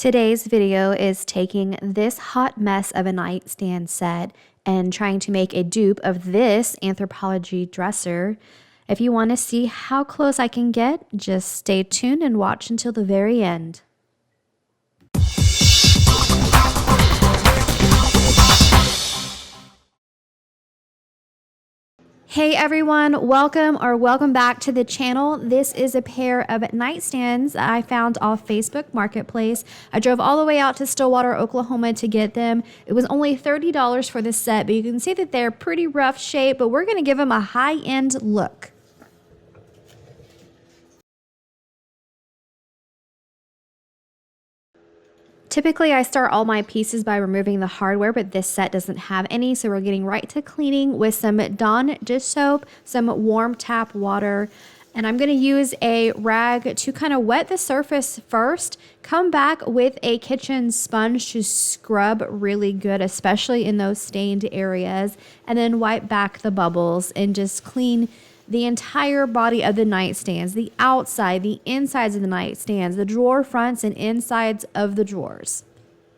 Today's video is taking this hot mess of a nightstand set and trying to make a dupe of this Anthropologie dresser. If you want to see how close I can get, just stay tuned and watch until the very end. Hey everyone, welcome back to the channel. This is a pair of nightstands I found off Facebook Marketplace. I drove all the way out to Stillwater, Oklahoma to get them. It was only $30 for this set, but you can see that they're pretty rough shape, but we're gonna give them a high-end look. Typically, I start all my pieces by removing the hardware, but this set doesn't have any, so we're getting right to cleaning with some Dawn dish soap, some warm tap water, and I'm going to use a rag to kind of wet the surface first, come back with a kitchen sponge to scrub really good, especially in those stained areas, and then wipe back the bubbles and just clean the entire body of the nightstands, the outside, the insides of the nightstands, the drawer fronts and insides of the drawers.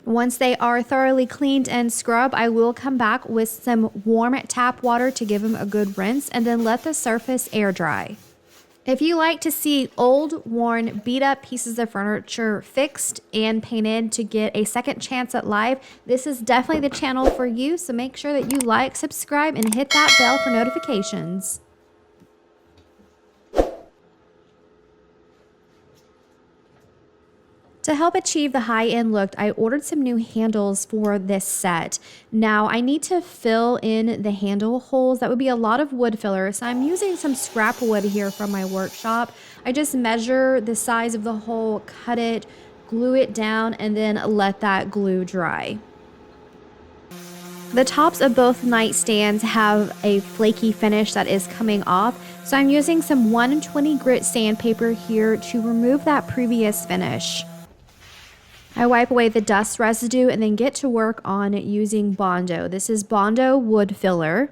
Once they are thoroughly cleaned and scrubbed, I will come back with some warm tap water to give them a good rinse and then let the surface air dry. If you like to see old, worn, beat up pieces of furniture fixed and painted to get a second chance at life, this is definitely the channel for you, so make sure that you like, subscribe, and hit that bell for notifications. To help achieve the high-end look, I ordered some new handles for this set. Now, I need to fill in the handle holes. That would be a lot of wood filler, so I'm using some scrap wood here from my workshop. I just measure the size of the hole, cut it, glue it down, and then let that glue dry. The tops of both nightstands have a flaky finish that is coming off, so I'm using some 120 grit sandpaper here to remove that previous finish. I wipe away the dust residue and then get to work on using Bondo. This is Bondo wood filler.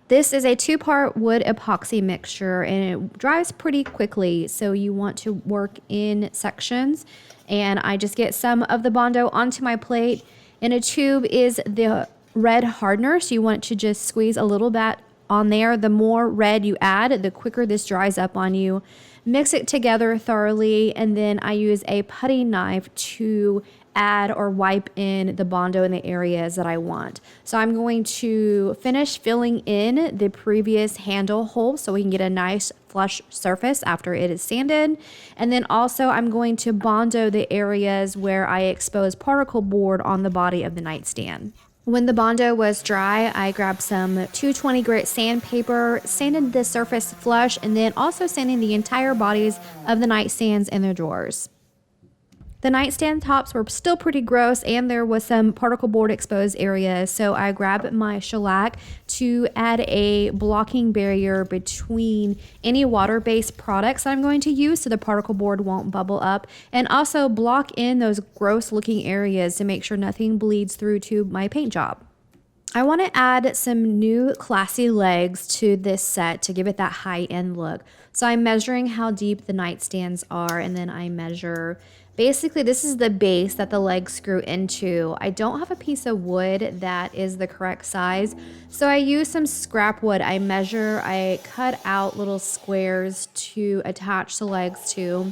This is a 2-part wood epoxy mixture and it dries pretty quickly, so you want to work in sections. And I just get some of the Bondo onto my plate. In a tube is the red hardener, so you want to just squeeze a little bit on there. The more red you add, the quicker this dries up on you. Mix it together thoroughly, and then I use a putty knife to add or wipe in the Bondo in the areas that I want. So I'm going to finish filling in the previous handle hole so we can get a nice flush surface after it is sanded. And then also I'm going to Bondo the areas where I expose particle board on the body of the nightstand. When the Bondo was dry, I grabbed some 220 grit sandpaper, sanded the surface flush, and then also sanding the entire bodies of the nightstands and their drawers. The nightstand tops were still pretty gross and there was some particle board exposed areas, so I grabbed my shellac to add a blocking barrier between any water-based products that I'm going to use so the particle board won't bubble up, and also block in those gross looking areas to make sure nothing bleeds through to my paint job. I want to add some new classy legs to this set to give it that high-end look. So I'm measuring how deep the nightstands are, and then I measure, basically this is the base that the legs screw into. I don't have a piece of wood that is the correct size, so I use some scrap wood. I cut out little squares to attach the legs to.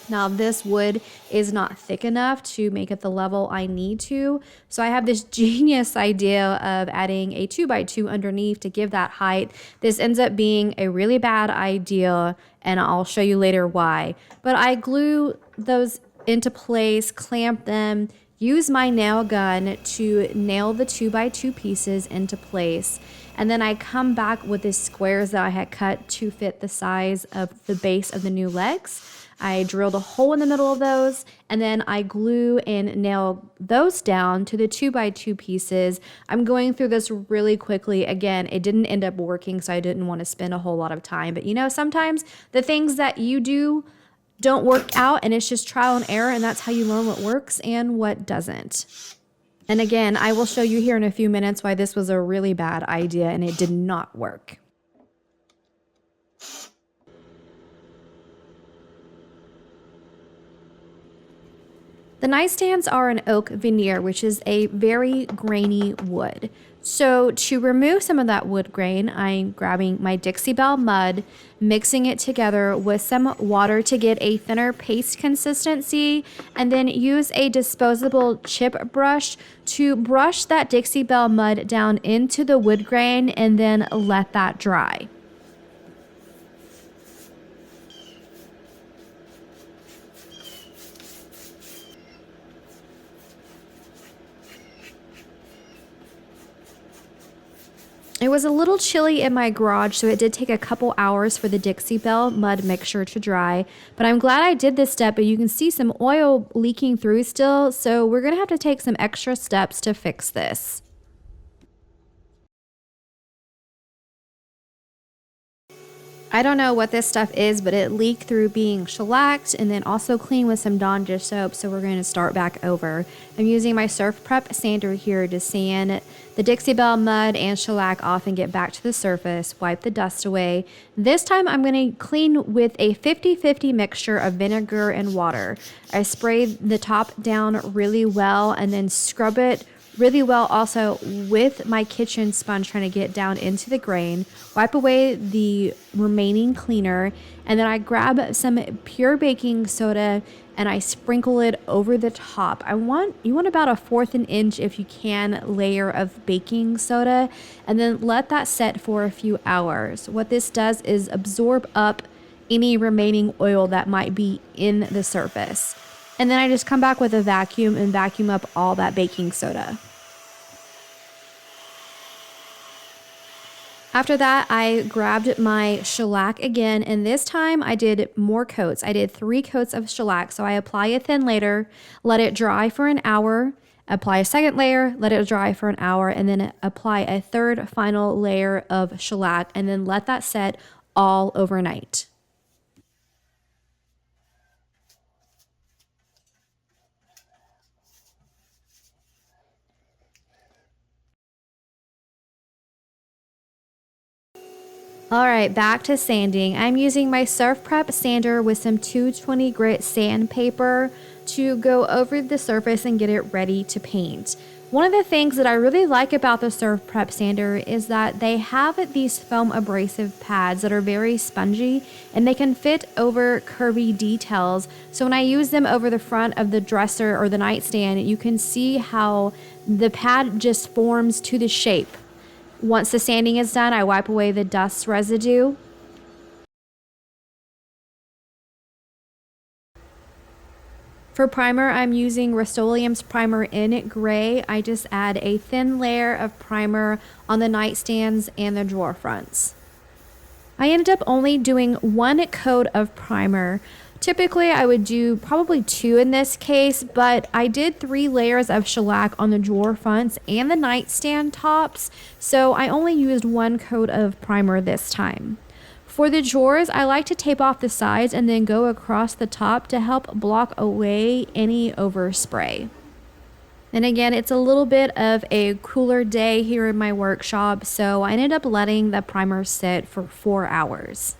Now this wood is not thick enough to make it the level I need to, so I have this genius idea of adding a 2x2 underneath to give that height. This ends up being a really bad idea, and I'll show you later why. But I glue those into place, clamp them, use my nail gun to nail the 2x2 pieces into place, and then I come back with the squares that I had cut to fit the size of the base of the new legs. I drilled a hole in the middle of those, and then I glue and nail those down to the 2x2 pieces. I'm going through this really quickly. Again, it didn't end up working, so I didn't want to spend a whole lot of time. But you know, sometimes the things that you do don't work out, and it's just trial and error, and that's how you learn what works and what doesn't. And again, I will show you here in a few minutes why this was a really bad idea and it did not work. The nightstands are an oak veneer, which is a very grainy wood. So to remove some of that wood grain, I'm grabbing my Dixie Belle mud, mixing it together with some water to get a thinner paste consistency, and then use a disposable chip brush to brush that Dixie Belle mud down into the wood grain and then let that dry. It was a little chilly in my garage, so it did take a couple hours for the Dixie Belle mud mixture to dry, but I'm glad I did this step, but you can see some oil leaking through still, so we're gonna have to take some extra steps to fix this. I don't know what this stuff is, but it leaked through being shellacked and then also cleaned with some Dawn dish soap, so we're going to start back over. I'm using my Surf Prep sander here to sand the Dixie Belle mud and shellac off and get back to the surface, wipe the dust away. This time I'm going to clean with a 50-50 mixture of vinegar and water. I sprayed the top down really well and then scrub it really well also with my kitchen sponge, trying to get down into the grain, wipe away the remaining cleaner, and then I grab some pure baking soda and I sprinkle it over the top. You want about a 1/4 an inch, if you can, layer of baking soda, and then let that set for a few hours. What this does is absorb up any remaining oil that might be in the surface. And then I just come back with a vacuum and vacuum up all that baking soda. After that, I grabbed my shellac again, and this time I did more coats. I did 3 coats of shellac. So I apply a thin layer, let it dry for an hour, apply a second layer, let it dry for an hour, and then apply a third final layer of shellac, and then let that set all overnight. All right, back to sanding. I'm using my Surf Prep sander with some 220 grit sandpaper to go over the surface and get it ready to paint. One of the things that I really like about the Surf Prep sander is that they have these foam abrasive pads that are very spongy and they can fit over curvy details. So when I use them over the front of the dresser or the nightstand, you can see how the pad just forms to the shape. Once the sanding is done, I wipe away the dust residue. For primer, I'm using Rust-Oleum's primer in gray. I just add a thin layer of primer on the nightstands and the drawer fronts. I ended up only doing 1 coat of primer. Typically, I would do probably 2 in this case, but I did 3 layers of shellac on the drawer fronts and the nightstand tops, so I only used 1 coat of primer this time. For the drawers, I like to tape off the sides and then go across the top to help block away any overspray. And again, it's a little bit of a cooler day here in my workshop, so I ended up letting the primer sit for 4 hours.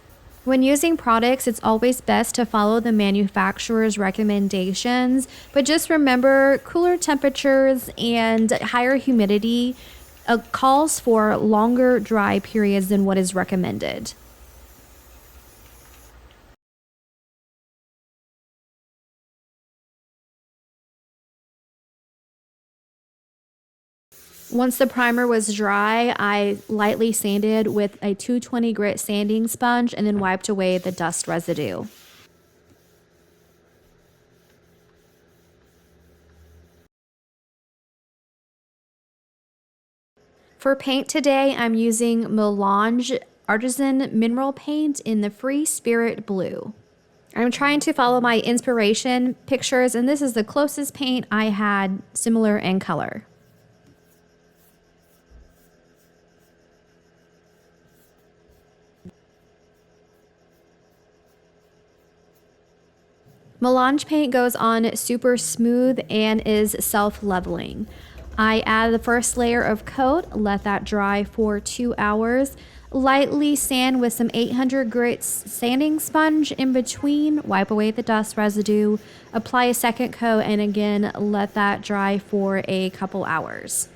When using products, it's always best to follow the manufacturer's recommendations, but just remember cooler temperatures and higher humidity calls for longer dry periods than what is recommended. Once the primer was dry, I lightly sanded with a 220 grit sanding sponge and then wiped away the dust residue. For paint today, I'm using Melange Artisan Mineral Paint in the Free Spirit Blue. I'm trying to follow my inspiration pictures, and this is the closest paint I had similar in color. Melange paint goes on super smooth and is self-leveling. I add the first layer of coat, let that dry for 2 hours, lightly sand with some 800 grit sanding sponge in between, wipe away the dust residue, apply a second coat, and again, let that dry for a couple hours.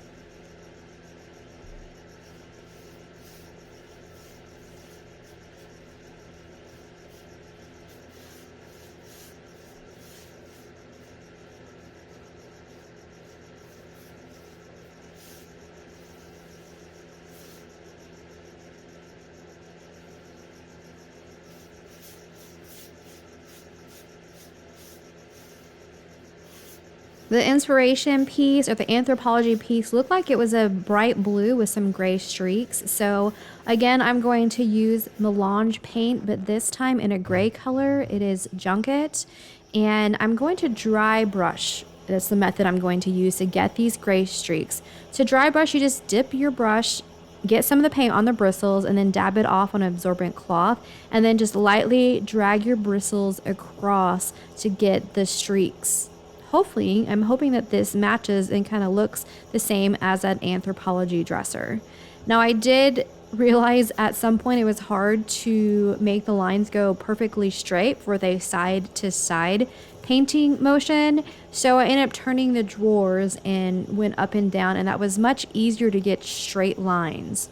The inspiration piece, or the Anthropologie piece, looked like it was a bright blue with some gray streaks. So again, I'm going to use melange paint, but this time in a gray color. It is junket. And I'm going to dry brush. That's the method I'm going to use to get these gray streaks. To dry brush, you just dip your brush, get some of the paint on the bristles, and then dab it off on an absorbent cloth, and then just lightly drag your bristles across to get the streaks. Hopefully, I'm hoping that this matches and kind of looks the same as an Anthropologie dresser. Now, I did realize at some point it was hard to make the lines go perfectly straight for the side to side painting motion. So I ended up turning the drawers and went up and down, and that was much easier to get straight lines.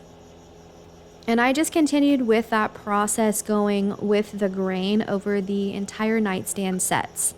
And I just continued with that process, going with the grain over the entire nightstand sets.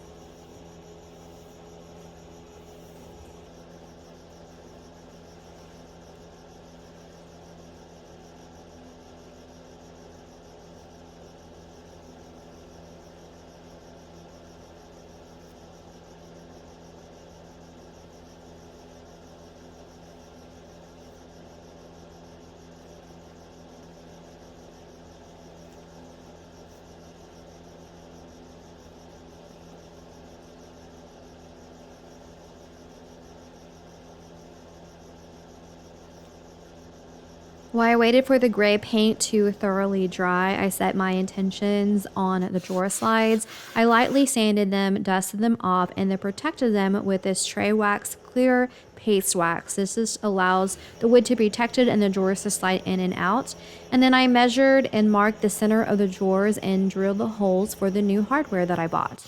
While I waited for the gray paint to thoroughly dry, I set my intentions on the drawer slides. I lightly sanded them, dusted them off, and then protected them with this Tray Wax Clear Paste Wax. This just allows the wood to be protected and the drawers to slide in and out. And then I measured and marked the center of the drawers and drilled the holes for the new hardware that I bought.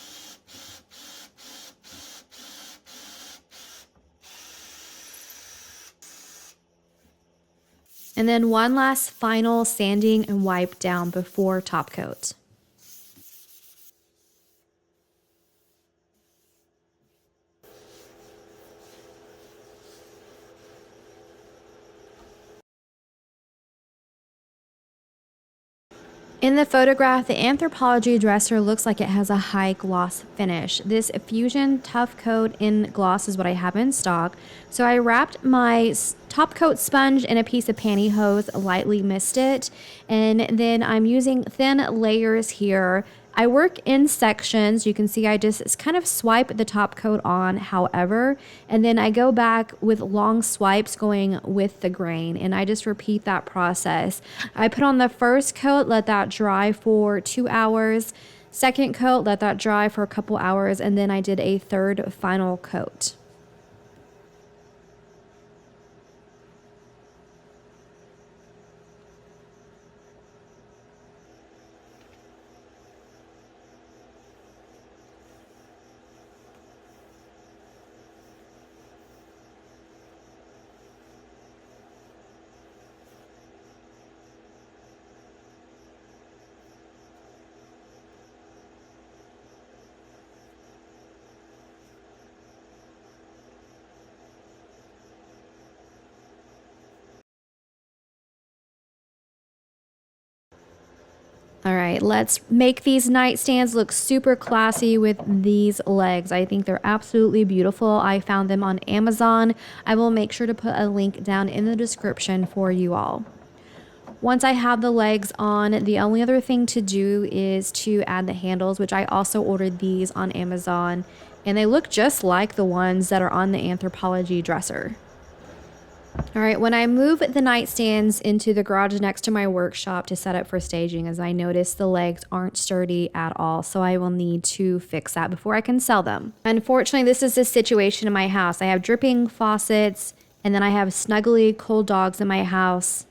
And then one last final sanding and wipe down before top coat. In the photograph, the Anthropologie dresser looks like it has a high gloss finish. This Fusion Tough Coat in gloss is what I have in stock. So I wrapped my top coat sponge in a piece of pantyhose, lightly mist it, and then I'm using thin layers here. I work in sections. You can see I just kind of swipe the top coat on, however, and then I go back with long swipes going with the grain, and I just repeat that process. I put on the first coat, let that dry for 2 hours. Second coat, let that dry for a couple hours, and then I did a third final coat. All right, let's make these nightstands look super classy with these legs. I think they're absolutely beautiful. I found them on Amazon. I will make sure to put a link down in the description for you all. Once I have the legs on, the only other thing to do is to add the handles, which I also ordered these on Amazon, and they look just like the ones that are on the Anthropologie dresser. All right, when I move the nightstands into the garage next to my workshop to set up for staging, as I noticed the legs aren't sturdy at all, so I will need to fix that before I can sell them. Unfortunately, this is the situation in my house. I have dripping faucets, and then I have snuggly cold dogs in my house.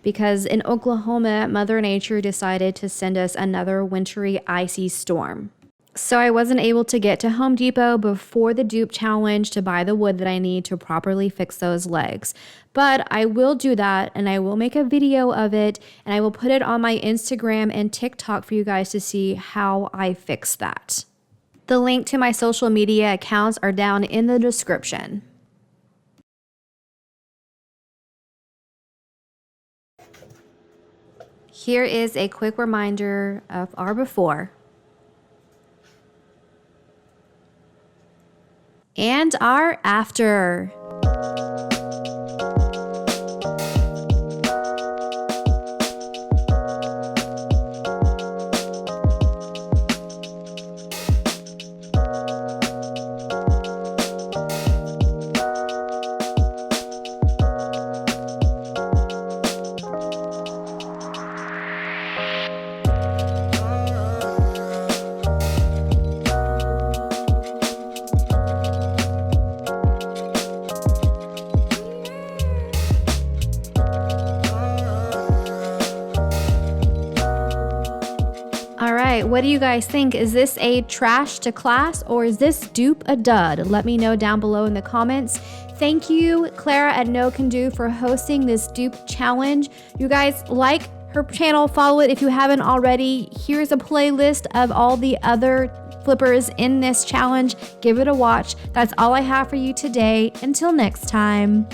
because in Oklahoma, Mother Nature decided to send us another wintry, icy storm. So I wasn't able to get to Home Depot before the dupe challenge to buy the wood that I need to properly fix those legs. But I will do that, and I will make a video of it, and I will put it on my Instagram and TikTok for you guys to see how I fix that. The link to my social media accounts are down in the description. Here is a quick reminder of our before and our after. All right, what do you guys think? Is this a trash to class, or is this dupe a dud? Let me know down below in the comments. Thank you, Clara at No Can Do, for hosting this dupe challenge. You guys like her channel, follow it if you haven't already. Here's a playlist of all the other flippers in this challenge. Give it a watch. That's all I have for you today. Until next time.